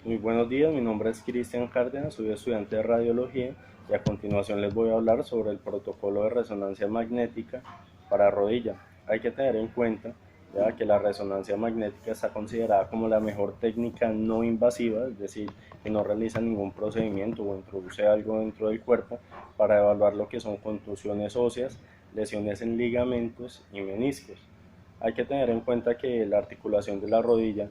Muy buenos días, mi nombre es Cristian Cárdenas, soy estudiante de radiología y a continuación les voy a hablar sobre el protocolo de resonancia magnética para rodilla. Hay que tener en cuenta ya que la resonancia magnética está considerada como la mejor técnica no invasiva, es decir, que no realiza ningún procedimiento o introduce algo dentro del cuerpo para evaluar lo que son contusiones óseas, lesiones en ligamentos y meniscos. Hay que tener en cuenta que la articulación de la rodilla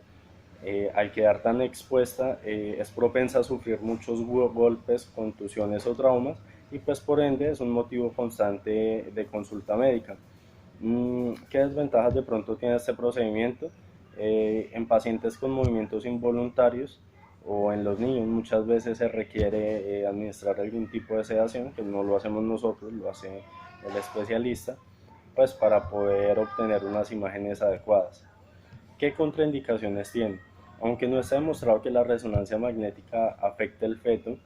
al quedar tan expuesta es propensa a sufrir muchos golpes, contusiones o traumas y pues por ende es un motivo constante de consulta médica. ¿Qué desventajas de pronto tiene este procedimiento? En pacientes con movimientos involuntarios o en los niños muchas veces se requiere administrar algún tipo de sedación, que no lo hacemos nosotros, lo hace el especialista, pues para poder obtener unas imágenes adecuadas. ¿Qué contraindicaciones tiene? Aunque no está demostrado que la resonancia magnética afecte el feto,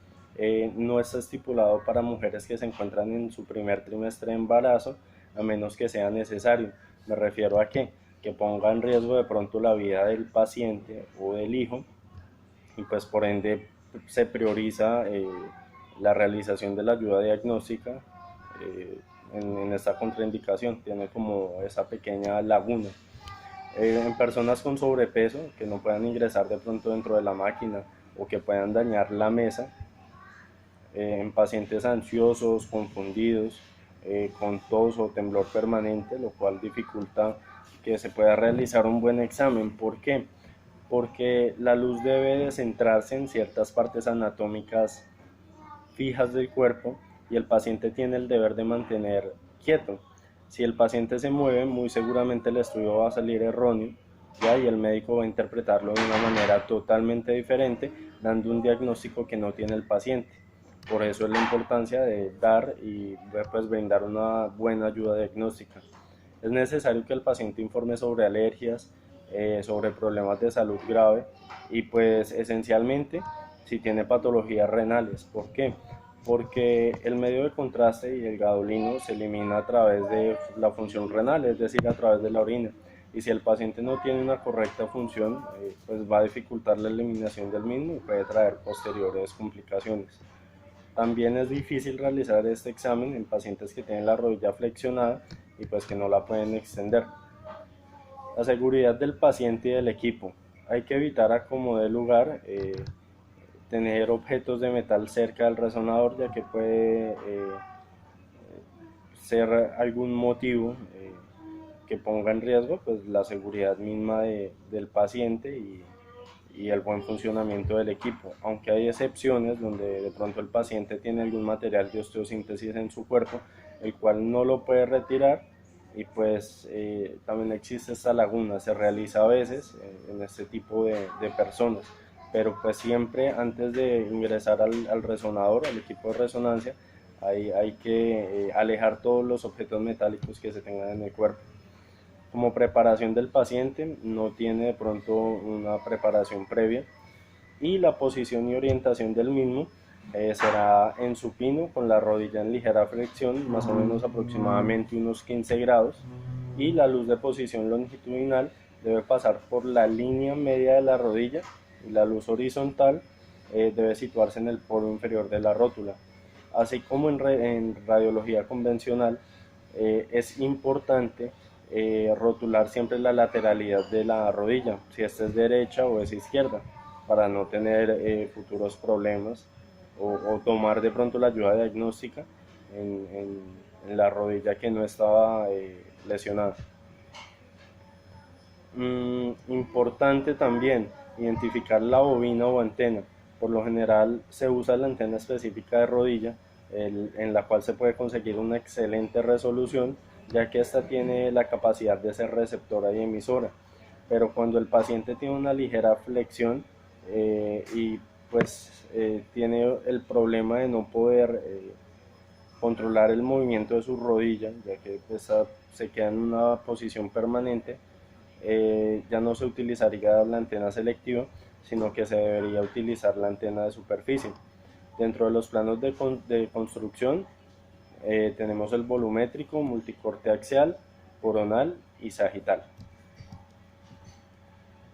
no está estipulado para mujeres que se encuentran en su primer trimestre de embarazo, a menos que sea necesario. Me refiero a que ponga en riesgo de pronto la vida del paciente o del hijo, y pues por ende se prioriza la realización de la ayuda diagnóstica en esta contraindicación, tiene como esa pequeña laguna. En personas con sobrepeso que no puedan ingresar de pronto dentro de la máquina o que puedan dañar la mesa, en pacientes ansiosos, confundidos, con tos o temblor permanente, lo cual dificulta que se pueda realizar un buen examen. ¿Por qué? Porque la luz debe de centrarse en ciertas partes anatómicas fijas del cuerpo y el paciente tiene el deber de mantener quieto. Si el paciente se mueve, muy seguramente el estudio va a salir erróneo, ¿ya? Y el médico va a interpretarlo de una manera totalmente diferente, dando un diagnóstico que no tiene el paciente. Por eso es la importancia de dar y pues, brindar una buena ayuda diagnóstica. Es necesario que el paciente informe sobre alergias, sobre problemas de salud grave y pues esencialmente si tiene patologías renales. ¿Por qué? Porque el medio de contraste y el gadolino se elimina a través de la función renal, es decir, a través de la orina. Y si el paciente no tiene una correcta función, pues va a dificultar la eliminación del mismo y puede traer posteriores complicaciones. También es difícil realizar este examen en pacientes que tienen la rodilla flexionada y pues que no la pueden extender. La seguridad del paciente y del equipo. Hay que evitar a como de lugar tener objetos de metal cerca del resonador, ya que puede ser algún motivo que ponga en riesgo pues, la seguridad misma del paciente y el buen funcionamiento del equipo. Aunque hay excepciones donde de pronto el paciente tiene algún material de osteosíntesis en su cuerpo, el cual no lo puede retirar y pues también existe esta laguna, se realiza a veces en este tipo de personas, pero pues siempre antes de ingresar al resonador, al equipo de resonancia, hay que alejar todos los objetos metálicos que se tengan en el cuerpo. Como preparación del paciente, no tiene de pronto una preparación previa y la posición y orientación del mismo será en supino con la rodilla en ligera flexión, más o menos aproximadamente unos 15 grados, y la luz de posición longitudinal debe pasar por la línea media de la rodilla y la luz horizontal debe situarse en el polo inferior de la rótula. Así como en radiología convencional, es importante rotular siempre la lateralidad de la rodilla, si esta es derecha o es izquierda, para no tener futuros problemas o tomar de pronto la ayuda diagnóstica en la rodilla que no estaba lesionada. Importante también identificar la bobina o antena. Por lo general se usa la antena específica de rodilla, en la cual se puede conseguir una excelente resolución, ya que esta tiene la capacidad de ser receptora y emisora. Pero cuando el paciente tiene una ligera flexión y pues tiene el problema de no poder controlar el movimiento de su rodilla, ya que pues, se queda en una posición permanente, ya no se utilizaría la antena selectiva, sino que se debería utilizar la antena de superficie. Dentro de los planos de construcción tenemos el volumétrico, multicorte axial, coronal y sagital.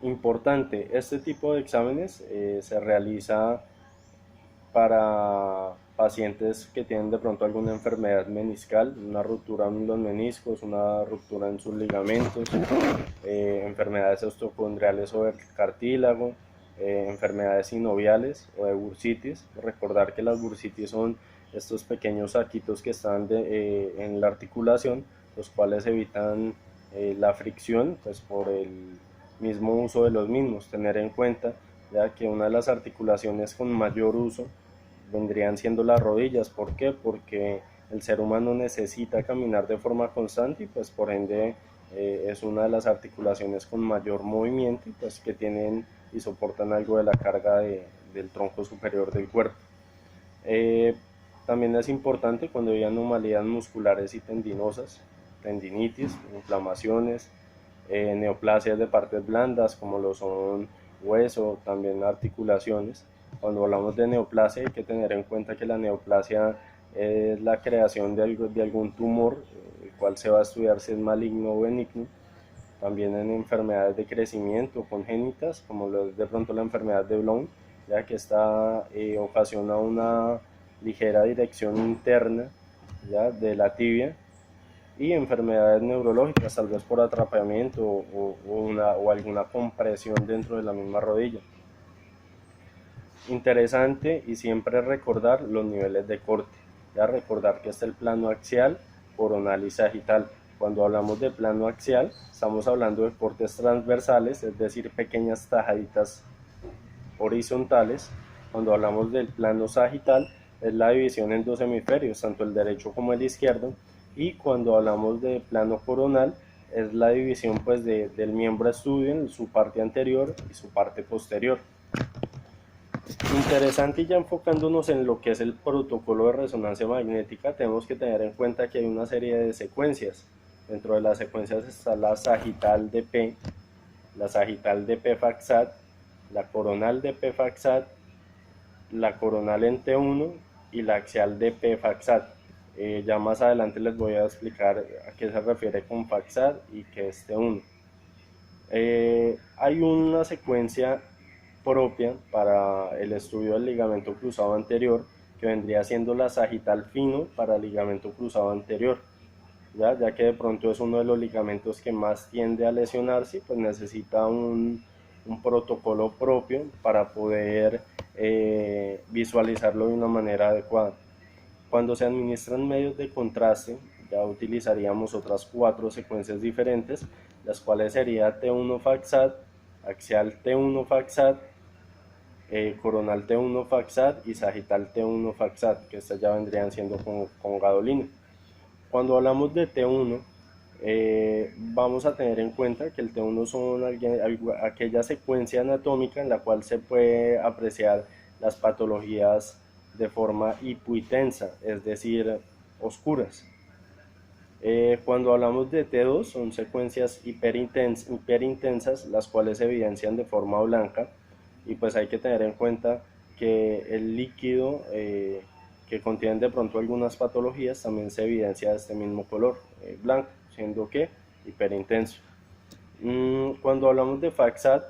Importante, este tipo de exámenes se realiza para pacientes que tienen de pronto alguna enfermedad meniscal, una ruptura en los meniscos, una ruptura en sus ligamentos, enfermedades osteocondriales o del cartílago, enfermedades sinoviales o de bursitis. Recordar que las bursitis son estos pequeños saquitos que están en la articulación, los cuales evitan la fricción pues, por el mismo uso de los mismos. Tener en cuenta ya que una de las articulaciones con mayor uso vendrían siendo las rodillas. ¿Por qué? Porque el ser humano necesita caminar de forma constante y pues por ende es una de las articulaciones con mayor movimiento y pues que tienen y soportan algo de la carga del tronco superior del cuerpo. Eh, También es importante cuando hay anomalías musculares y tendinosas, tendinitis, inflamaciones, neoplasias de partes blandas como lo son hueso, también articulaciones. Cuando hablamos de neoplasia hay que tener en cuenta que la neoplasia es la creación de algún tumor, el cual se va a estudiar si es maligno o benigno. También en enfermedades de crecimiento congénitas, como lo es de pronto la enfermedad de Blown, ya que esta ocasiona una ligera dirección interna ya de la tibia, y enfermedades neurológicas, tal vez por atrapamiento o alguna compresión dentro de la misma rodilla. Interesante y siempre recordar los niveles de corte, ya recordar que está el plano axial, coronal y sagital. Cuando hablamos de plano axial, estamos hablando de cortes transversales, es decir, pequeñas tajaditas horizontales. Cuando hablamos del plano sagital, es la división en dos hemisferios, tanto el derecho como el izquierdo. Y cuando hablamos de plano coronal, es la división pues del miembro estudio en su parte anterior y su parte posterior. Interesante, y ya enfocándonos en lo que es el protocolo de resonancia magnética, tenemos que tener en cuenta que hay una serie de secuencias. Dentro de las secuencias está la sagital de P, la sagital de P-Faxat, la coronal de P-Faxat, la coronal en T1 y la axial de P-Faxat. Ya más adelante les voy a explicar a qué se refiere con Faxat y qué es T1. Hay una secuencia propia para el estudio del ligamento cruzado anterior, que vendría siendo la sagital fino para el ligamento cruzado anterior, ya que de pronto es uno de los ligamentos que más tiende a lesionarse, pues necesita un protocolo propio para poder visualizarlo de una manera adecuada. Cuando se administran medios de contraste, ya utilizaríamos otras 4 secuencias diferentes, las cuales sería T1 Faxat, axial T1 Faxat, coronal T1 Faxat y sagital T1 Faxat, que estas ya vendrían siendo con gadolina. Cuando hablamos de T1, vamos a tener en cuenta que el T1 son aquella secuencia anatómica en la cual se puede apreciar las patologías de forma hipointensa, es decir, oscuras. Cuando hablamos de T2 son secuencias hiperintensas, las cuales se evidencian de forma blanca, y pues hay que tener en cuenta que el líquido que contiene de pronto algunas patologías también se evidencia de este mismo color, blanco, siendo que hiperintenso. Cuando hablamos de Faxat,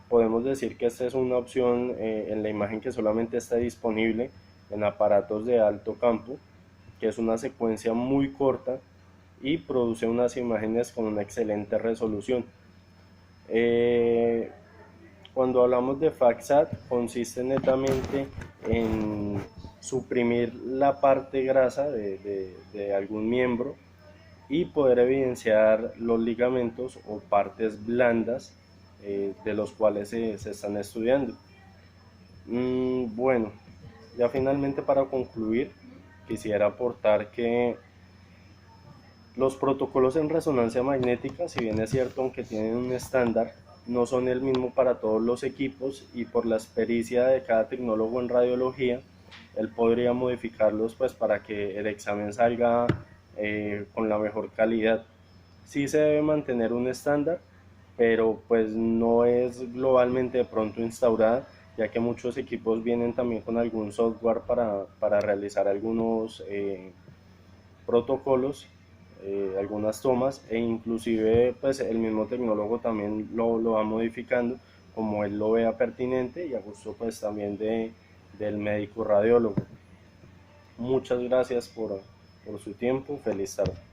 podemos decir que esta es una opción en la imagen que solamente está disponible en aparatos de alto campo, que es una secuencia muy corta y produce unas imágenes con una excelente resolución. Cuando hablamos de Faxat, consiste netamente en suprimir la parte grasa de algún miembro y poder evidenciar los ligamentos o partes blandas de los cuales se están estudiando. Bueno, ya finalmente para concluir, quisiera aportar que los protocolos en resonancia magnética, si bien es cierto, aunque tienen un estándar, no son el mismo para todos los equipos, y por la experiencia de cada tecnólogo en radiología, él podría modificarlos pues para que el examen salga con la mejor calidad. Sí se debe mantener un estándar, pero pues no es globalmente de pronto instaurada, ya que muchos equipos vienen también con algún software para realizar algunos protocolos, algunas tomas, e inclusive pues el mismo tecnólogo también lo va modificando como él lo vea pertinente y a gusto pues también del médico radiólogo. Muchas gracias por su tiempo, feliz tarde.